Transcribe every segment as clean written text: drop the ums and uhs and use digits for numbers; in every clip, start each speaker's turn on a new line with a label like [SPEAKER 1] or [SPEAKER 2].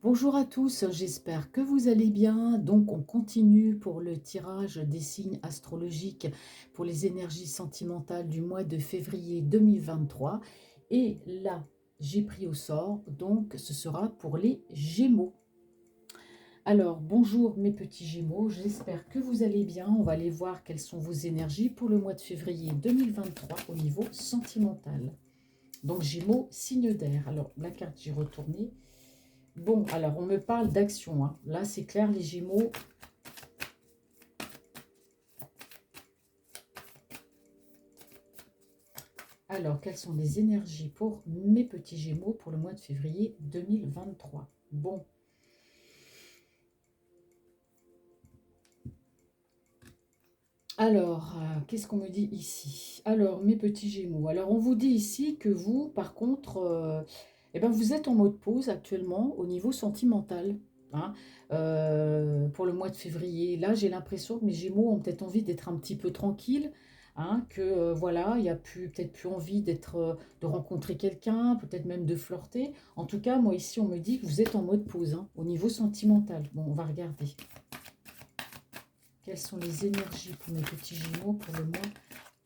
[SPEAKER 1] Bonjour à tous, j'espère que vous allez bien. Donc, on continue pour le tirage des signes astrologiques pour les énergies sentimentales du mois de février 2023. Et là, j'ai pris au sort, donc ce sera pour les Gémeaux. Alors, bonjour mes petits Gémeaux, j'espère que vous allez bien. On va aller voir quelles sont vos énergies pour le mois de février 2023 au niveau sentimental. Donc, Gémeaux, signe d'air. Alors, la carte, j'ai retourné. Bon, alors on me parle d'action, hein. Là, c'est clair, les Gémeaux. Alors, quelles sont les énergies pour mes petits Gémeaux pour le mois de février 2023? Bon, alors, qu'est-ce qu'on me dit ici? Alors, mes petits Gémeaux, alors on vous dit ici que vous, par contre, eh ben, vous êtes en mode pause actuellement au niveau sentimental, hein, pour le mois de février. Là, j'ai l'impression que mes Gémeaux ont peut-être envie d'être un petit peu tranquilles, hein, que voilà, il n'y a peut-être plus envie d'être, de rencontrer quelqu'un, peut-être même de flirter. En tout cas, moi ici, on me dit que vous êtes en mode pause, hein, au niveau sentimental. Bon, on va regarder. Quelles sont les énergies pour mes petits Gémeaux pour le mois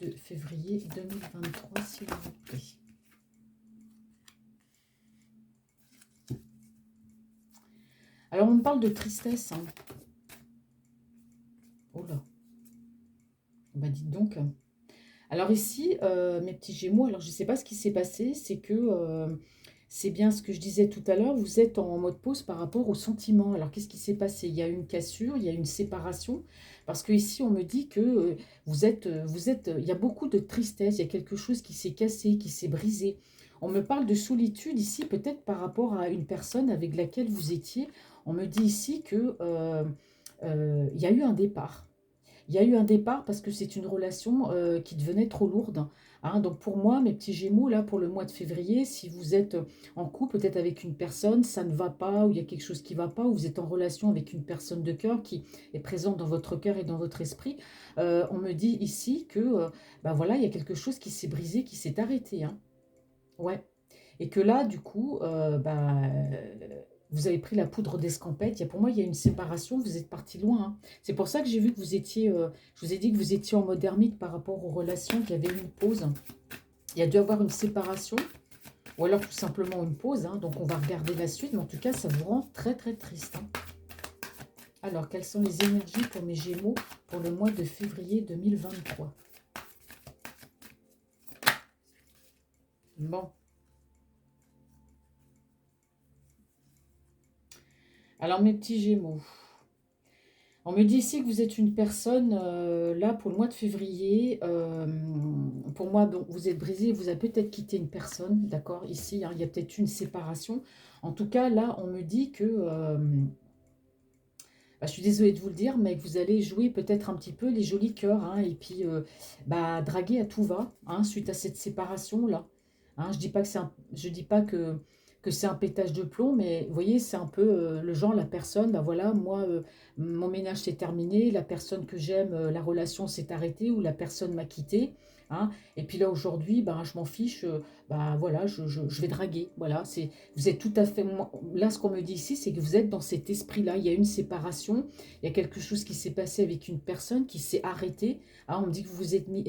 [SPEAKER 1] de février 2023, s'il vous plaît? Alors, on me parle de tristesse, hein. Oh là, bah dites donc. Alors ici, mes petits Gémeaux, alors je ne sais pas ce qui s'est passé, c'est que c'est bien ce que je disais tout à l'heure, vous êtes en mode pause par rapport aux sentiments. Alors qu'est-ce qui s'est passé? Il y a eu une cassure, il y a eu une séparation, parce que ici on me dit que il y a beaucoup de tristesse, il y a quelque chose qui s'est cassé, qui s'est brisé. On me parle de solitude ici, peut-être par rapport à une personne avec laquelle vous étiez. On me dit ici que il y a eu un départ. Il y a eu un départ parce que c'est une relation qui devenait trop lourde, hein. Donc pour moi, mes petits Gémeaux, là, pour le mois de février, si vous êtes en couple peut-être avec une personne, ça ne va pas, ou il y a quelque chose qui ne va pas, ou vous êtes en relation avec une personne de cœur qui est présente dans votre cœur et dans votre esprit, on me dit ici que ben voilà, il y a quelque chose qui s'est brisé, qui s'est arrêté, hein. Ouais. Et que là, du coup, vous avez pris la poudre d'escampette. Pour moi, il y a une séparation, vous êtes parti loin, hein. C'est pour ça que j'ai vu que vous étiez, je vous ai dit que vous étiez en mode ermite par rapport aux relations, qu'il y avait eu une pause. Il y a dû avoir une séparation, ou alors tout simplement une pause, hein. Donc on va regarder la suite, mais en tout cas, ça vous rend très très triste, hein. Alors, quelles sont les énergies pour mes Gémeaux pour le mois de février 2023? Bon. Alors, mes petits Gémeaux. On me dit ici que vous êtes une personne, là, pour le mois de février. Pour moi, bon, vous êtes brisé, vous avez peut-être quitté une personne, d'accord, ici, hein, il y a peut-être une séparation. En tout cas, là, on me dit que, bah, je suis désolée de vous le dire, mais que vous allez jouer peut-être un petit peu les jolis cœurs, hein, et puis bah, draguer à tout va, hein, suite à cette séparation-là. Hein, je dis pas que c'est un pétage de plomb, mais vous voyez, c'est un peu le genre, la personne, bah voilà, moi, mon ménage s'est terminé, la personne que j'aime, la relation s'est arrêtée, ou la personne m'a quitté, hein, et puis là, aujourd'hui, bah, je m'en fiche, bah voilà, je vais draguer, voilà, vous êtes tout à fait... Là, ce qu'on me dit ici, c'est que vous êtes dans cet esprit-là. Il y a une séparation, il y a quelque chose qui s'est passé avec une personne qui s'est arrêtée. Ah, on me dit que vous vous êtes mis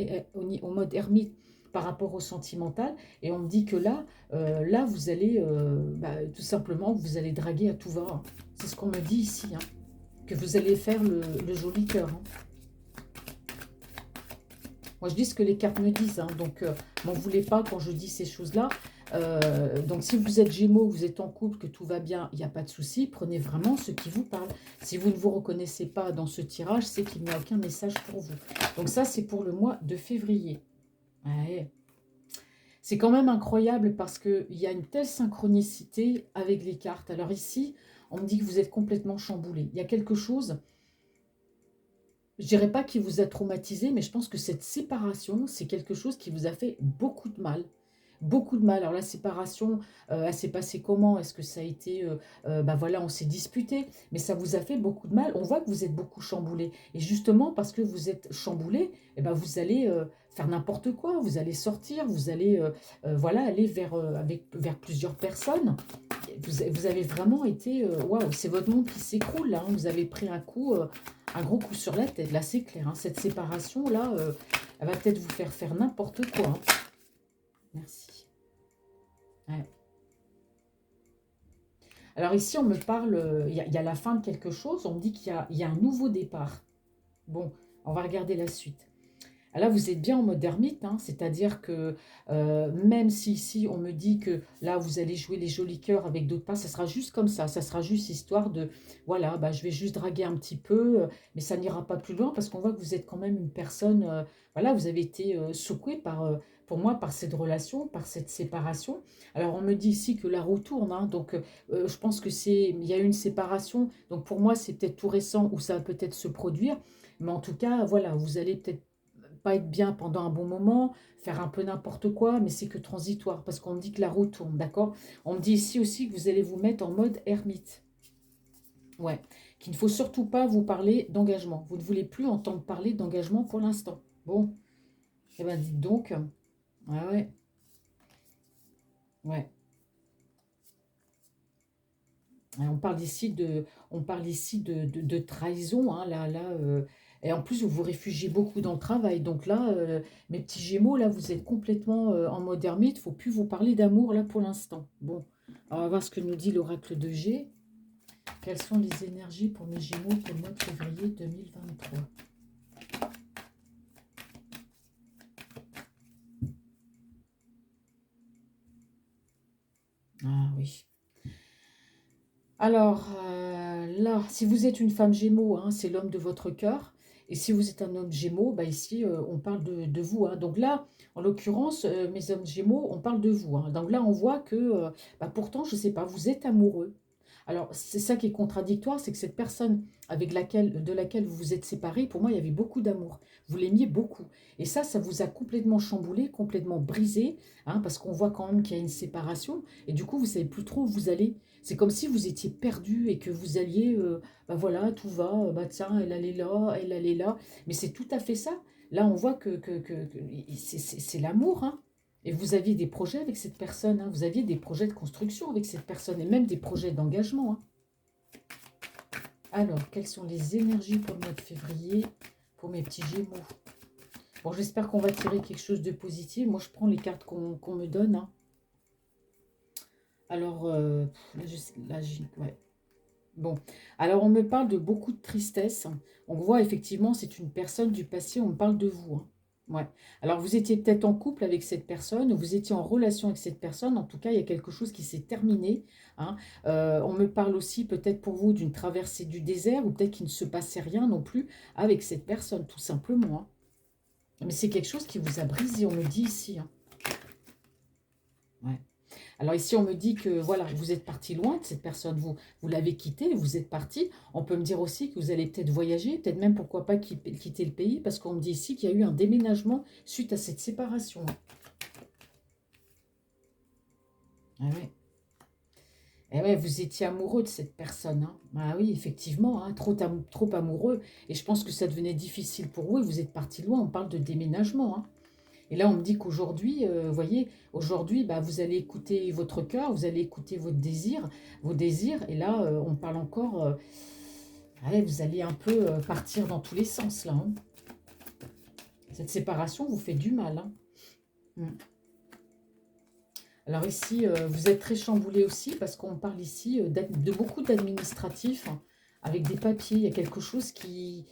[SPEAKER 1] au mode ermite par rapport au sentimental. Et on me dit que là, là vous allez, bah, tout simplement, vous allez draguer à tout va, hein. C'est ce qu'on me dit ici, hein, que vous allez faire le joli cœur, hein. Moi, je dis ce que les cartes me disent, hein, donc m'en voulez pas quand je dis ces choses-là. Donc, si vous êtes Gémeaux, vous êtes en couple, que tout va bien, il n'y a pas de souci. Prenez vraiment ce qui vous parle. Si vous ne vous reconnaissez pas dans ce tirage, c'est qu'il n'y a aucun message pour vous. Donc ça, c'est pour le mois de février. Ouais. C'est quand même incroyable parce qu'il y a une telle synchronicité avec les cartes. Alors ici, on me dit que vous êtes complètement chamboulé. Il y a quelque chose, je dirais pas qui vous a traumatisé, mais je pense que cette séparation, c'est quelque chose qui vous a fait beaucoup de mal. beaucoup de mal. Alors la séparation, elle s'est passée comment? Est-ce que ça a été, bah voilà, on s'est disputé, mais ça vous a fait beaucoup de mal. On voit que vous êtes beaucoup chamboulé. Et justement, parce que vous êtes chamboulé, eh ben vous allez faire n'importe quoi. Vous allez sortir, vous allez voilà, aller vers plusieurs personnes. Vous avez vraiment été, waouh, c'est votre monde qui s'écroule là, hein. Vous avez pris un gros coup sur la tête. Là, c'est clair, hein. Cette séparation-là, elle va peut-être vous faire faire n'importe quoi, hein. Merci. Ouais. Alors ici, on me parle, il y a la fin de quelque chose. On me dit qu'il y a un nouveau départ. Bon, on va regarder la suite. Ah, là, vous êtes bien en mode ermite, hein, c'est-à-dire que même si ici on me dit que là vous allez jouer les jolis cœurs avec d'autres pas, ça sera juste comme ça sera juste histoire de, voilà, bah, je vais juste draguer un petit peu, mais ça n'ira pas plus loin parce qu'on voit que vous êtes quand même une personne, voilà, vous avez été secoué pour moi, par cette relation, par cette séparation. Alors on me dit ici que la roue tourne, hein, donc je pense que il y a eu une séparation, donc pour moi c'est peut-être tout récent ou ça va peut-être se produire, mais en tout cas, voilà, vous allez peut-être pas être bien pendant un bon moment, faire un peu n'importe quoi, mais c'est que transitoire, parce qu'on me dit que la roue tourne, d'accord? On me dit ici aussi que vous allez vous mettre en mode ermite. Ouais, qu'il ne faut surtout pas vous parler d'engagement. Vous ne voulez plus entendre parler d'engagement pour l'instant. Bon, eh ben dites donc. Ah ouais, ouais. Et on parle ici de trahison, hein, et en plus, vous vous réfugiez beaucoup dans le travail. Donc là, mes petits Gémeaux, là, vous êtes complètement en mode ermite. Il ne faut plus vous parler d'amour, là, pour l'instant. Bon, on va voir ce que nous dit l'oracle de G. Quelles sont les énergies pour mes Gémeaux pour le mois de février 2023? Ah oui. Alors, là, si vous êtes une femme Gémeaux, hein, c'est l'homme de votre cœur. Et si vous êtes un homme Gémeaux, bah ici, on parle de vous, hein. Donc là, en l'occurrence, mes hommes Gémeaux, on parle de vous, hein. Donc là, on voit que, bah, pourtant, je ne sais pas, vous êtes amoureux. Alors, c'est ça qui est contradictoire, c'est que cette personne de laquelle vous vous êtes séparés, pour moi, il y avait beaucoup d'amour. Vous l'aimiez beaucoup. Et ça vous a complètement chamboulé, complètement brisé, hein, parce qu'on voit quand même qu'il y a une séparation. Et du coup, vous ne savez plus trop où vous allez. C'est comme si vous étiez perdu et que vous alliez, bah voilà, tout va, bah tiens, elle allait là, elle allait là. Mais c'est tout à fait ça. Là, on voit que c'est l'amour, hein. Et vous aviez des projets avec cette personne, hein. Vous aviez des projets de construction avec cette personne et même des projets d'engagement, hein. Alors, quelles sont les énergies pour le mois de février pour mes petits Gémeaux? Bon, j'espère qu'on va tirer quelque chose de positif. Moi, je prends les cartes qu'on me donne, hein. Alors, là, ouais. Bon, alors on me parle de beaucoup de tristesse. On voit effectivement, c'est une personne du passé, on me parle de vous, hein. Ouais. Alors vous étiez peut-être en couple avec cette personne, ou vous étiez en relation avec cette personne. En tout cas, il y a quelque chose qui s'est terminé, hein. On me parle aussi peut-être pour vous d'une traversée du désert, ou peut-être qu'il ne se passait rien non plus avec cette personne, tout simplement, hein. Mais c'est quelque chose qui vous a brisé, on me dit ici, hein. Ouais. Alors ici, on me dit que voilà, vous êtes parti loin de cette personne, vous l'avez quittée, vous êtes parti. On peut me dire aussi que vous allez peut-être voyager, peut-être même pourquoi pas quitter le pays, parce qu'on me dit ici qu'il y a eu un déménagement suite à cette séparation. Ah ouais. Eh ouais, vous étiez amoureux de cette personne, hein. Ah oui, effectivement, hein, trop amoureux. Et je pense que ça devenait difficile pour vous et vous êtes parti loin. On parle de déménagement, hein. Et là, on me dit qu'aujourd'hui, vous voyez, aujourd'hui, bah, vous allez écouter votre cœur, vous allez écouter vos désirs. Et là, on parle encore, ouais, vous allez un peu partir dans tous les sens, là, hein. Cette séparation vous fait du mal, hein. Mm. Alors ici, vous êtes très chamboulé aussi parce qu'on parle ici de beaucoup d'administratifs, hein, avec des papiers. Il y a quelque chose qui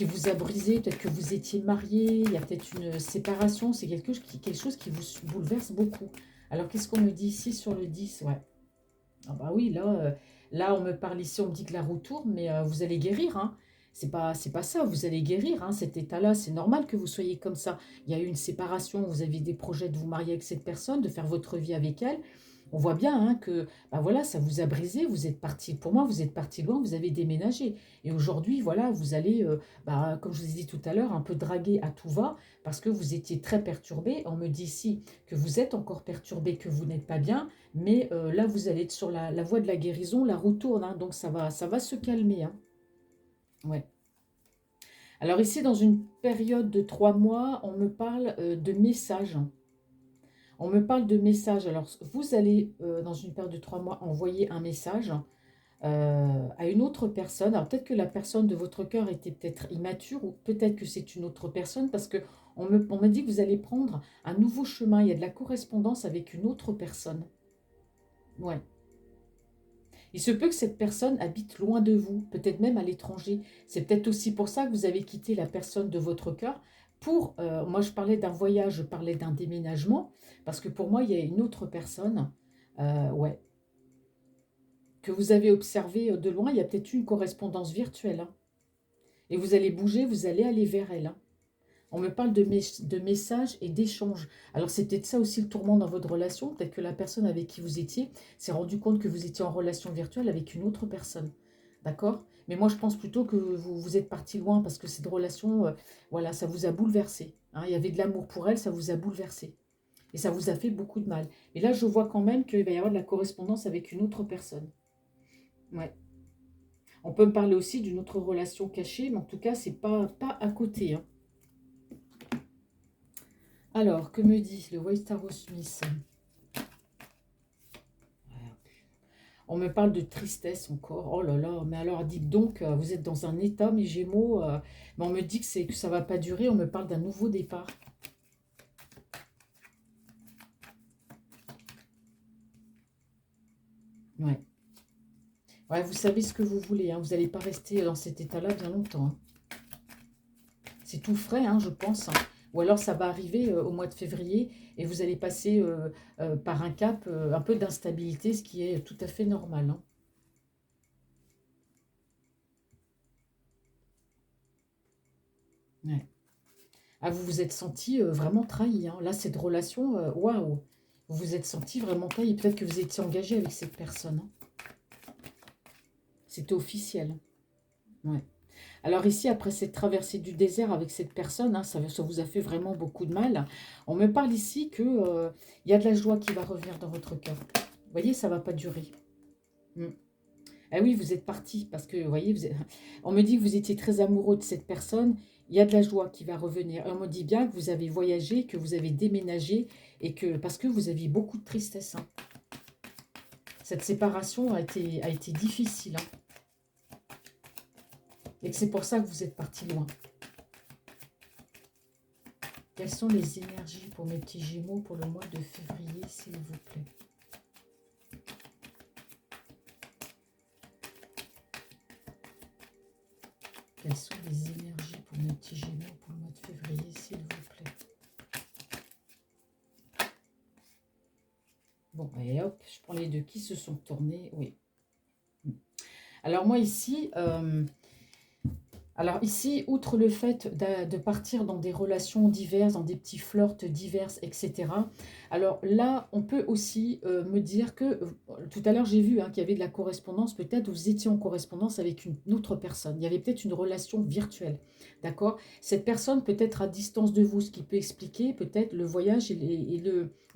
[SPEAKER 1] vous a brisé. Peut-être que vous étiez marié, il y a peut-être une séparation. C'est quelque chose qui vous bouleverse beaucoup. Alors qu'est-ce qu'on me dit ici sur le 10? Ouais. Ah bah oui, là, on me parle ici, on me dit que la roue tourne, mais vous allez guérir, hein. C'est pas ça, vous allez guérir, hein, cet état-là. C'est normal que vous soyez comme ça. Il y a eu une séparation, vous aviez des projets de vous marier avec cette personne, de faire votre vie avec elle. On voit bien hein, que bah voilà, ça vous a brisé, vous êtes parti, pour moi, vous êtes parti loin, vous avez déménagé. Et aujourd'hui, voilà, vous allez, bah, comme je vous ai dit tout à l'heure, un peu draguer à tout va, parce que vous étiez très perturbé. On me dit ici que vous êtes encore perturbé, que vous n'êtes pas bien, mais là, vous allez être sur la voie de la guérison, la roue tourne, hein, donc ça va se calmer. Hein. Ouais. Alors ici, dans une période de 3 mois, on me parle de messages. On me parle de messages. Alors, vous allez, dans une période de 3 mois, envoyer un message à une autre personne. Alors, peut-être que la personne de votre cœur était peut-être immature ou peut-être que c'est une autre personne parce que on me dit que vous allez prendre un nouveau chemin. Il y a de la correspondance avec une autre personne. Ouais. Il se peut que cette personne habite loin de vous, peut-être même à l'étranger. C'est peut-être aussi pour ça que vous avez quitté la personne de votre cœur. Moi je parlais d'un voyage, je parlais d'un déménagement, parce que pour moi il y a une autre personne, ouais, que vous avez observée de loin. Il y a peut-être une correspondance virtuelle. Hein. Et vous allez bouger, vous allez aller vers elle. Hein. On me parle de messages et d'échanges. Alors c'est peut-être ça aussi le tourment dans votre relation. Peut-être que la personne avec qui vous étiez s'est rendu compte que vous étiez en relation virtuelle avec une autre personne. D'accord? Mais moi je pense plutôt que vous êtes parti loin parce que cette relation, voilà, ça vous a bouleversé. Hein. Il y avait de l'amour pour elle, ça vous a bouleversé. Et ça vous a fait beaucoup de mal. Et là je vois quand même qu'il va y avoir de la correspondance avec une autre personne. Ouais. On peut me parler aussi d'une autre relation cachée, mais en tout cas, c'est pas à côté. Hein. Alors, que me dit le White Tarot Smith? On me parle de tristesse encore. Oh là là, mais alors dites donc, vous êtes dans un état, mes Gémeaux. Mais on me dit que ça va pas durer. On me parle d'un nouveau départ. Ouais. Ouais, vous savez ce que vous voulez. Hein. Vous n'allez pas rester dans cet état-là bien longtemps. Hein. C'est tout frais, hein, je pense. Hein. Ou alors ça va arriver au mois de février et vous allez passer par un cap, un peu d'instabilité, ce qui est tout à fait normal. Hein. Ouais. Ah, vous vous êtes senti vraiment trahi. Hein. Là, cette relation, waouh, vous vous êtes senti vraiment trahi. Peut-être que vous étiez engagé avec cette personne. Hein. C'était officiel. Ouais. Alors ici, après cette traversée du désert avec cette personne, hein, ça vous a fait vraiment beaucoup de mal. On me parle ici que il y a de la joie qui va revenir dans votre cœur. Vous voyez, ça ne va pas durer. Mm. Ah oui, vous êtes parti parce que, vous voyez, on me dit que vous étiez très amoureux de cette personne. Il y a de la joie qui va revenir. Et on me dit bien que vous avez voyagé, que vous avez déménagé et que parce que vous aviez beaucoup de tristesse. Hein. Cette séparation a été difficile. Hein. Et que c'est pour ça que vous êtes parti loin. Quelles sont les énergies pour mes petits Gémeaux pour le mois de février, s'il vous plaît? Quelles sont les énergies pour mes petits Gémeaux pour le mois de février, s'il vous plaît? Bon, et hop, je prends les deux qui se sont tournés. Oui. Alors moi ici, outre le fait de partir dans des relations diverses, dans des petits flirts divers, etc. Alors là, on peut aussi me dire que, tout à l'heure j'ai vu hein, qu'il y avait de la correspondance, peut-être vous étiez en correspondance avec une autre personne. Il y avait peut-être une relation virtuelle, d'accord? Cette personne peut être à distance de vous, ce qui peut expliquer peut-être le voyage et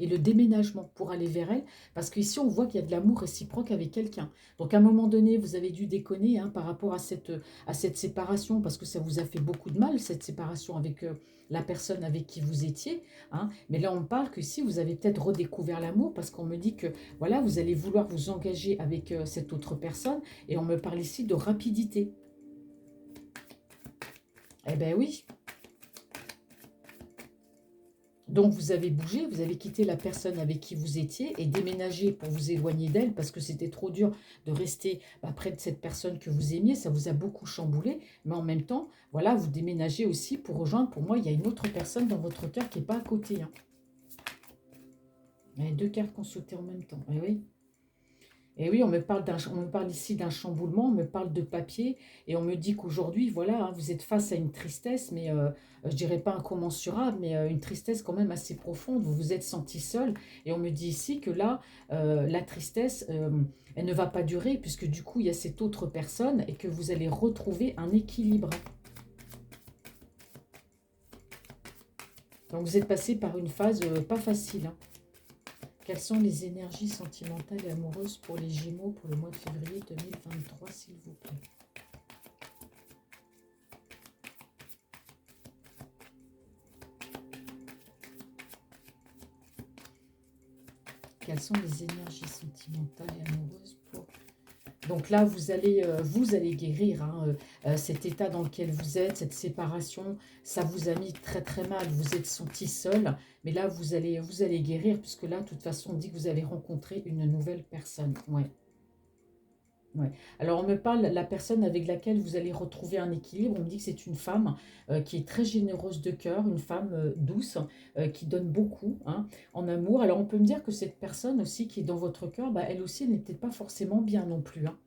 [SPEAKER 1] le déménagement pour aller vers elle, parce qu'ici on voit qu'il y a de l'amour réciproque avec quelqu'un. Donc à un moment donné, vous avez dû déconner hein, par rapport à cette séparation, parce que ça vous a fait beaucoup de mal, cette séparation avec la personne avec qui vous étiez. Hein. Mais là, on parle que si vous avez peut-être redécouvert l'amour, parce qu'on me dit que voilà, vous allez vouloir vous engager avec cette autre personne, et on me parle ici de rapidité. Eh bien oui, donc vous avez bougé, vous avez quitté la personne avec qui vous étiez et déménagé pour vous éloigner d'elle parce que c'était trop dur de rester près de cette personne que vous aimiez, ça vous a beaucoup chamboulé, mais en même temps, voilà, vous déménagez aussi pour rejoindre, pour moi, il y a une autre personne dans votre cœur qui n'est pas à côté. Hein. Il y a deux cartes qui ont sauté en même temps, eh oui. Et oui, on me parle ici d'un chamboulement, on me parle de papier, et on me dit qu'aujourd'hui, voilà, hein, vous êtes face à une tristesse, mais je dirais pas incommensurable, mais une tristesse quand même assez profonde. Vous vous êtes senti seul, et on me dit ici que là, la tristesse, elle ne va pas durer, puisque du coup, il y a cette autre personne, et que vous allez retrouver un équilibre. Donc vous êtes passé par une phase pas facile, hein. Quelles sont les énergies sentimentales et amoureuses pour les Gémeaux pour le mois de février 2023, s'il vous plaît? Quelles sont les énergies sentimentales et amoureuses pour... Donc là, vous allez guérir, hein, cet état dans lequel vous êtes, cette séparation, ça vous a mis très très mal, vous êtes senti seul, mais là, vous allez guérir, puisque là, de toute façon, on dit que vous avez rencontré une nouvelle personne. Ouais. Ouais. Alors, on me parle, la personne avec laquelle vous allez retrouver un équilibre, on me dit que c'est une femme qui est très généreuse de cœur, une femme douce, qui donne beaucoup, hein, en amour. Alors, on peut me dire que cette personne aussi qui est dans votre cœur, bah, elle aussi, elle n'est peut-être pas forcément bien non plus, hein.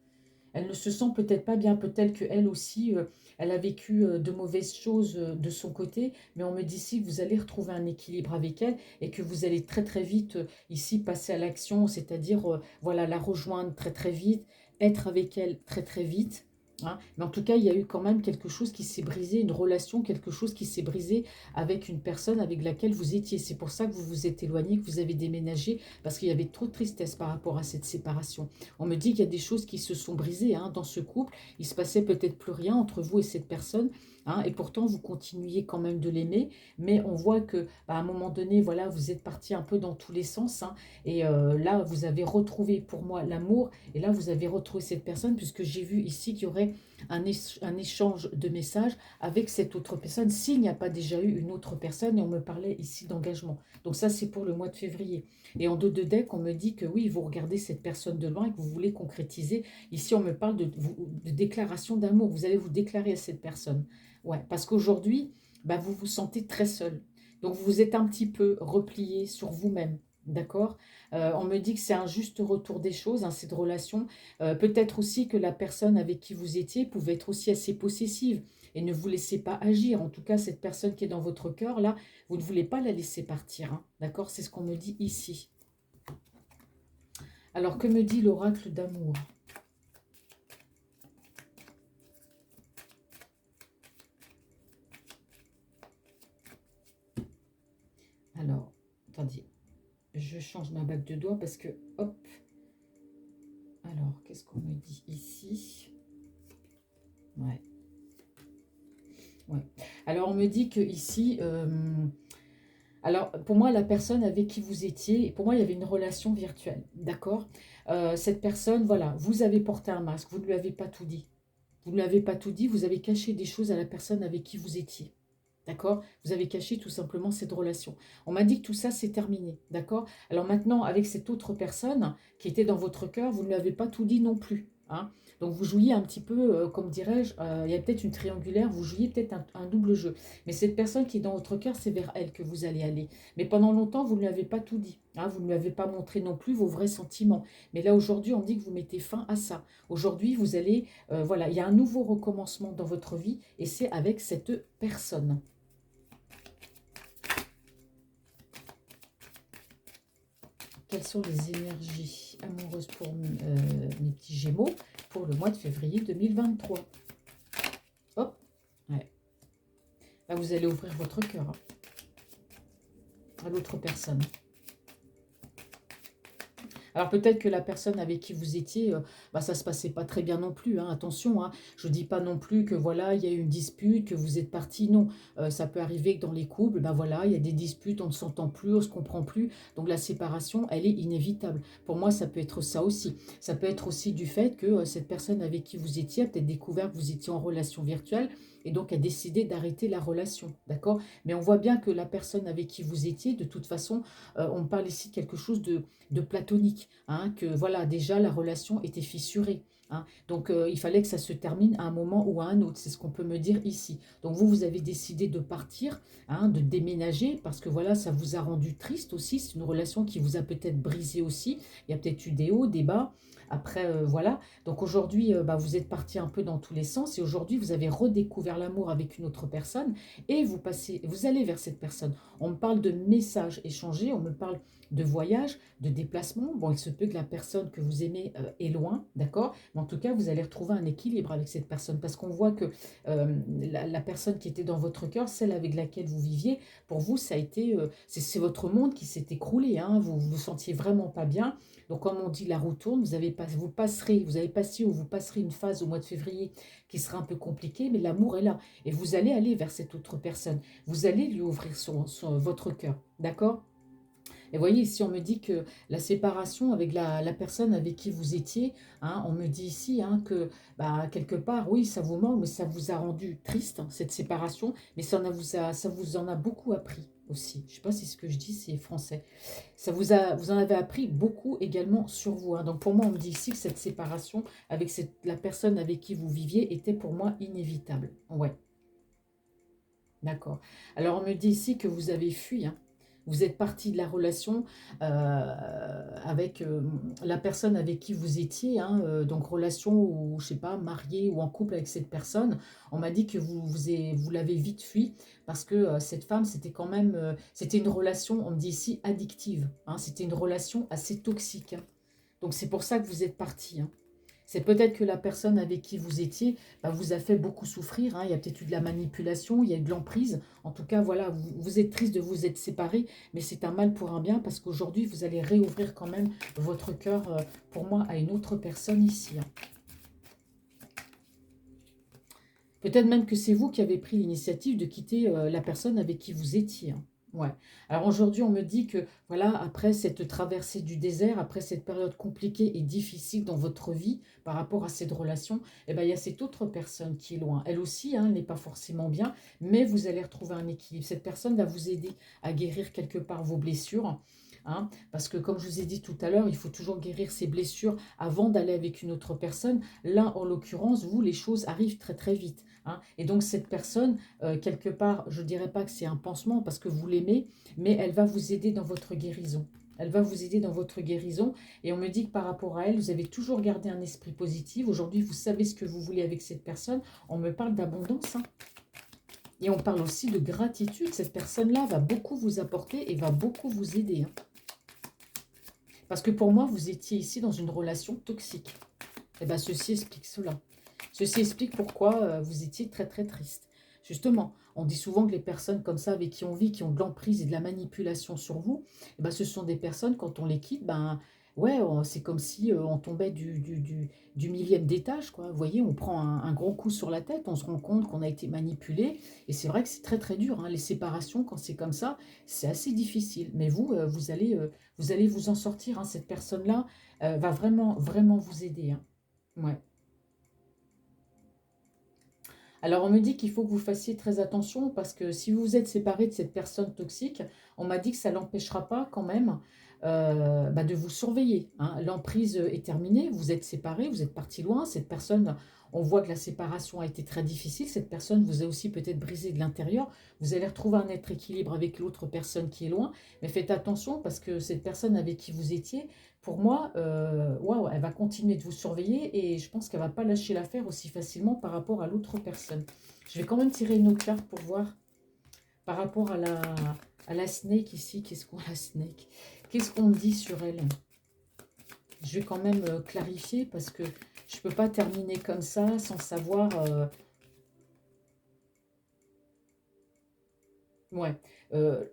[SPEAKER 1] Elle ne se sent peut-être pas bien, peut-être qu'elle aussi, elle a vécu de mauvaises choses de son côté, mais on me dit ici que vous allez retrouver un équilibre avec elle et que vous allez très très vite ici passer à l'action, c'est-à-dire voilà, la rejoindre très très vite, être avec elle très très vite, hein. Mais en tout cas, il y a eu quand même quelque chose qui s'est brisé, une relation, quelque chose qui s'est brisé avec une personne avec laquelle vous étiez. C'est pour ça que vous vous êtes éloigné, que vous avez déménagé, parce qu'il y avait trop de tristesse par rapport à cette séparation. On me dit qu'il y a des choses qui se sont brisées, hein, dans ce couple. Il se passait peut-être plus rien entre vous et cette personne, hein, et pourtant vous continuiez quand même de l'aimer. Mais on voit que bah, à un moment donné, voilà, vous êtes parti un peu dans tous les sens, hein, et là, vous avez retrouvé pour moi l'amour. Et là, vous avez retrouvé cette personne, puisque j'ai vu ici qu'il y aurait un échange de messages avec cette autre personne, s'il n'y a pas déjà eu une autre personne, et on me parlait ici d'engagement. Donc ça, c'est pour le mois de février. Et en dos de deck, on me dit que oui, vous regardez cette personne de loin et que vous voulez concrétiser. Ici, on me parle de déclaration d'amour. Vous allez vous déclarer à cette personne. Ouais, parce qu'aujourd'hui, bah, vous vous sentez très seul. Donc, vous êtes un petit peu replié sur vous-même. D'accord. On me dit que c'est un juste retour des choses, hein, cette relation. Peut-être aussi que la personne avec qui vous étiez pouvait être aussi assez possessive et ne vous laissez pas agir. En tout cas, cette personne qui est dans votre cœur, là, vous ne voulez pas la laisser partir, hein. D'accord. C'est ce qu'on me dit ici. Alors, que me dit l'oracle d'amour? Alors, attendez, je change ma bague de doigts parce que, hop, alors, qu'est-ce qu'on me dit ici? Ouais, ouais. Alors, on me dit que ici, alors, pour moi, la personne avec qui vous étiez, pour moi, il y avait une relation virtuelle, d'accord. Cette personne, voilà, vous avez porté un masque, vous ne lui avez pas tout dit. Vous ne lui avez pas tout dit, vous avez caché des choses à la personne avec qui vous étiez. D'accord. Vous avez caché tout simplement cette relation. On m'a dit que tout ça, c'est terminé. D'accord. Alors maintenant, avec cette autre personne qui était dans votre cœur, vous ne lui avez pas tout dit non plus, hein. Donc vous jouiez un petit peu, comme dirais-je, il y a peut-être une triangulaire, vous jouiez peut-être un double jeu. Mais cette personne qui est dans votre cœur, c'est vers elle que vous allez aller. Mais pendant longtemps, vous ne lui avez pas tout dit, hein. Vous ne lui avez pas montré non plus vos vrais sentiments. Mais là, aujourd'hui, on dit que vous mettez fin à ça. Aujourd'hui, vous allez, voilà, il y a un nouveau recommencement dans votre vie et c'est avec cette personne. Quelles sont les énergies amoureuses pour mes petits Gémeaux pour le mois de février 2023? Hop, ouais. Là, vous allez ouvrir votre cœur, hein, à l'autre personne. Alors peut-être que la personne avec qui vous étiez, bah, ça ne se passait pas très bien non plus, hein, attention, hein. Je ne dis pas non plus que voilà, il y a eu une dispute, que vous êtes partis, non. Ça peut arriver que dans les couples, bah, voilà, il y a des disputes, on ne s'entend plus, on ne se comprend plus. Donc la séparation, elle est inévitable. Pour moi, ça peut être ça aussi. Ça peut être aussi du fait que cette personne avec qui vous étiez a peut-être découvert que vous étiez en relation virtuelle et donc a décidé d'arrêter la relation, d'accord? Mais on voit bien que la personne avec qui vous étiez, de toute façon, on parle ici de quelque chose de platonique, hein, que voilà, déjà la relation était fissurée. Hein. Donc, il fallait que ça se termine à un moment ou à un autre. C'est ce qu'on peut me dire ici. Donc, vous avez décidé de partir, hein, de déménager, parce que voilà, ça vous a rendu triste aussi. C'est une relation qui vous a peut-être brisé aussi. Il y a peut-être eu des hauts, des bas. Après, voilà. Donc, aujourd'hui, bah, vous êtes parti un peu dans tous les sens. Et aujourd'hui, vous avez redécouvert l'amour avec une autre personne. Et vous allez vers cette personne. On me parle de messages échangés. On me parle de voyage, de déplacement. Bon, il se peut que la personne que vous aimez est loin, d'accord? Mais en tout cas, vous allez retrouver un équilibre avec cette personne parce qu'on voit que la personne qui était dans votre cœur, celle avec laquelle vous viviez, pour vous, ça a été, c'est votre monde qui s'est écroulé, hein, vous vous sentiez vraiment pas bien. Donc, comme on dit, la roue tourne, vous avez passé ou vous passerez une phase au mois de février qui sera un peu compliquée, mais l'amour est là. Et vous allez aller vers cette autre personne. Vous allez lui ouvrir votre cœur, d'accord? Et voyez, ici, on me dit que la séparation avec la personne avec qui vous étiez, hein, on me dit ici hein, que bah, quelque part, oui, ça vous manque, mais ça vous a rendu triste, hein, cette séparation, mais ça vous en a beaucoup appris aussi. Je ne sais pas si ce que je dis, c'est français. Vous en avez appris beaucoup également sur vous. Hein. Donc pour moi, on me dit ici que cette séparation avec la personne avec qui vous viviez était pour moi inévitable. Ouais. D'accord. Alors, on me dit ici que vous avez fui, hein. Vous êtes parti de la relation avec la personne avec qui vous étiez, hein, donc relation ou, je sais pas, marié ou en couple avec cette personne. On m'a dit que vous l'avez vite fui parce que cette femme, c'était quand même, c'était une relation, on me dit ici, addictive. Hein, c'était une relation assez toxique. Hein. Donc, c'est pour ça que vous êtes parti. Hein. C'est peut-être que la personne avec qui vous étiez bah, vous a fait beaucoup souffrir. Hein. Il y a peut-être eu de la manipulation, il y a eu de l'emprise. En tout cas, voilà, vous êtes triste de vous être séparés, mais c'est un mal pour un bien parce qu'aujourd'hui, vous allez réouvrir quand même votre cœur, pour moi, à une autre personne ici. Hein. Peut-être même que c'est vous qui avez pris l'initiative de quitter la personne avec qui vous étiez. Hein. Ouais. Alors aujourd'hui, on me dit que voilà, après cette traversée du désert, après cette période compliquée et difficile dans votre vie par rapport à cette relation, eh ben, il y a cette autre personne qui est loin. Elle aussi, hein, elle n'est pas forcément bien, mais vous allez retrouver un équilibre. Cette personne va vous aider à guérir quelque part vos blessures. Hein, parce que comme je vous ai dit tout à l'heure, il faut toujours guérir ses blessures avant d'aller avec une autre personne. Là, en l'occurrence, vous, les choses arrivent très très vite. Hein, et donc cette personne, quelque part, je ne dirais pas que c'est un pansement parce que vous l'aimez, mais elle va vous aider dans votre guérison. Elle va vous aider dans votre guérison. Et on me dit que par rapport à elle, vous avez toujours gardé un esprit positif. Aujourd'hui, vous savez ce que vous voulez avec cette personne. On me parle d'abondance. Hein. Et on parle aussi de gratitude. Cette personne-là va beaucoup vous apporter et va beaucoup vous aider. Hein. Parce que pour moi, vous étiez ici dans une relation toxique. Et bien, ceci explique cela. Ceci explique pourquoi vous étiez très très triste. Justement, on dit souvent que les personnes comme ça avec qui on vit, qui ont de l'emprise et de la manipulation sur vous, eh ben, ce sont des personnes, quand on les quitte, ben, ouais, c'est comme si on tombait du millième d'étage. Quoi. Vous voyez, on prend un gros coup sur la tête, on se rend compte qu'on a été manipulé. Et c'est vrai que c'est très très dur. Hein. Les séparations, quand c'est comme ça, c'est assez difficile. Mais vous, vous allez vous en sortir. Hein. Cette personne-là va vraiment, vraiment vous aider. Hein. Ouais. Alors, on me dit qu'il faut que vous fassiez très attention parce que si vous vous êtes séparé de cette personne toxique, on m'a dit que ça ne l'empêchera pas quand même bah, de vous surveiller. Hein. L'emprise est terminée, vous êtes séparés, vous êtes partis loin. Cette personne, on voit que la séparation a été très difficile. Cette personne vous a aussi peut-être brisé de l'intérieur. Vous allez retrouver un être équilibre avec l'autre personne qui est loin. Mais faites attention parce que cette personne avec qui vous étiez, pour moi, waouh, elle va continuer de vous surveiller et je pense qu'elle ne va pas lâcher l'affaire aussi facilement par rapport à l'autre personne. Je vais quand même tirer une autre carte pour voir par rapport à la snake ici. Qu'est-ce qu'on la snake? Qu'est-ce qu'on dit sur elle? Je vais quand même clarifier parce que je ne peux pas terminer comme ça sans savoir... Ouais,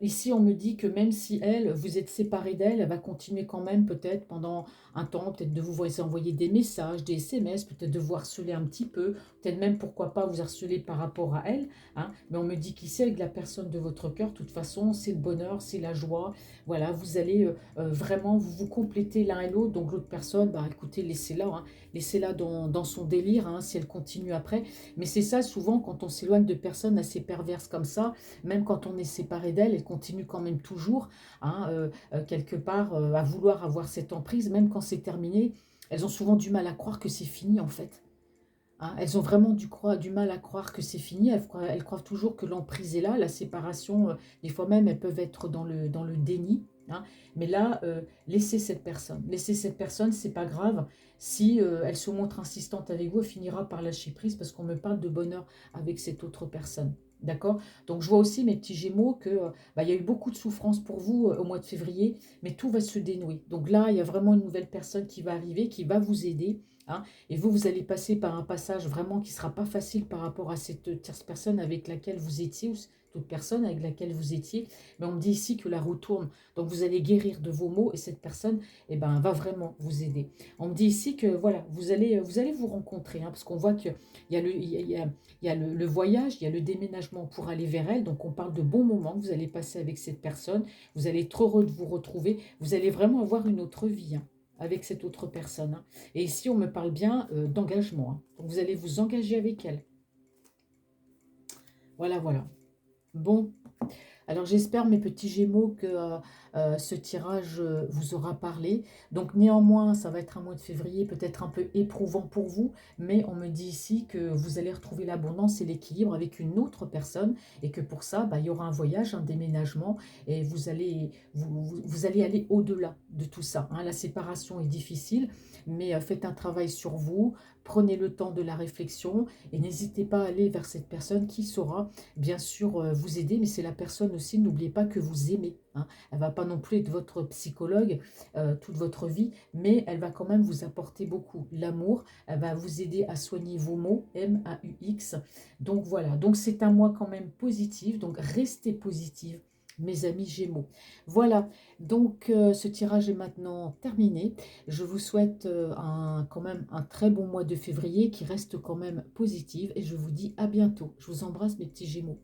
[SPEAKER 1] ici, on me dit que même si elle, vous êtes séparés d'elle, elle va continuer quand même peut-être pendant un temps, peut-être de vous envoyer des messages, des SMS, peut-être de vous harceler un petit peu, peut-être même, pourquoi pas, vous harceler par rapport à elle, hein. Mais on me dit qu'ici, avec la personne de votre cœur, de toute façon, c'est le bonheur, c'est la joie. Voilà, vous allez vraiment vous compléter l'un et l'autre. Donc l'autre personne, bah écoutez, laissez-la, hein, laissez-la dans son délire, hein, si elle continue après. Mais c'est ça, souvent, quand on s'éloigne de personnes assez perverses comme ça, même quand on est séparé d'elle, elle continue quand même toujours, hein, quelque part, à vouloir avoir cette emprise, même quand c'est terminé. Elles ont souvent du mal à croire que c'est fini, en fait, hein. Elles ont vraiment du mal à croire que c'est fini. Elles croient toujours que l'emprise est là, la séparation. Des fois même, elles peuvent être dans le déni, hein. Mais là, laissez cette personne. Laissez cette personne, c'est pas grave. Si elle se montre insistante avec vous, elle finira par lâcher prise parce qu'on me parle de bonheur avec cette autre personne. D'accord? Donc je vois aussi, mes petits Gémeaux, que bah, il y a eu beaucoup de souffrance pour vous au mois de février, mais tout va se dénouer. Donc là, il y a vraiment une nouvelle personne qui va arriver, qui va vous aider, hein. Et vous, vous allez passer par un passage vraiment qui ne sera pas facile par rapport à cette tierce personne avec laquelle vous étiez, ou toute personne avec laquelle vous étiez. Mais on me dit ici que la roue tourne. Donc vous allez guérir de vos maux et cette personne, eh ben, va vraiment vous aider. On me dit ici que voilà, vous allez vous rencontrer, hein, parce qu'on voit qu'il y a, il y a le voyage, il y a le déménagement pour aller vers elle. Donc on parle de bons moments que vous allez passer avec cette personne. Vous allez être heureux de vous retrouver. Vous allez vraiment avoir une autre vie, hein, avec cette autre personne, hein. Et ici, on me parle bien d'engagement, hein. Donc, vous allez vous engager avec elle. Voilà, voilà. Bon, alors j'espère, mes petits Gémeaux, que ce tirage vous aura parlé. Donc néanmoins, ça va être un mois de février peut-être un peu éprouvant pour vous, mais on me dit ici que vous allez retrouver l'abondance et l'équilibre avec une autre personne, et que pour ça, bah, il y aura un voyage, un déménagement, et vous allez aller au-delà de tout ça, hein. La séparation est difficile, mais faites un travail sur vous, prenez le temps de la réflexion, et n'hésitez pas à aller vers cette personne qui saura bien sûr vous aider, mais c'est la personne aussi, n'oubliez pas, que vous aimez, hein. Elle ne va pas non plus être votre psychologue toute votre vie, mais elle va quand même vous apporter beaucoup. L'amour, elle va vous aider à soigner vos maux, M-A-U-X. Donc voilà, donc c'est un mois quand même positif, donc restez positive, mes amis Gémeaux. Voilà, donc ce tirage est maintenant terminé. Je vous souhaite quand même un très bon mois de février qui reste quand même positif, et je vous dis à bientôt. Je vous embrasse, mes petits Gémeaux.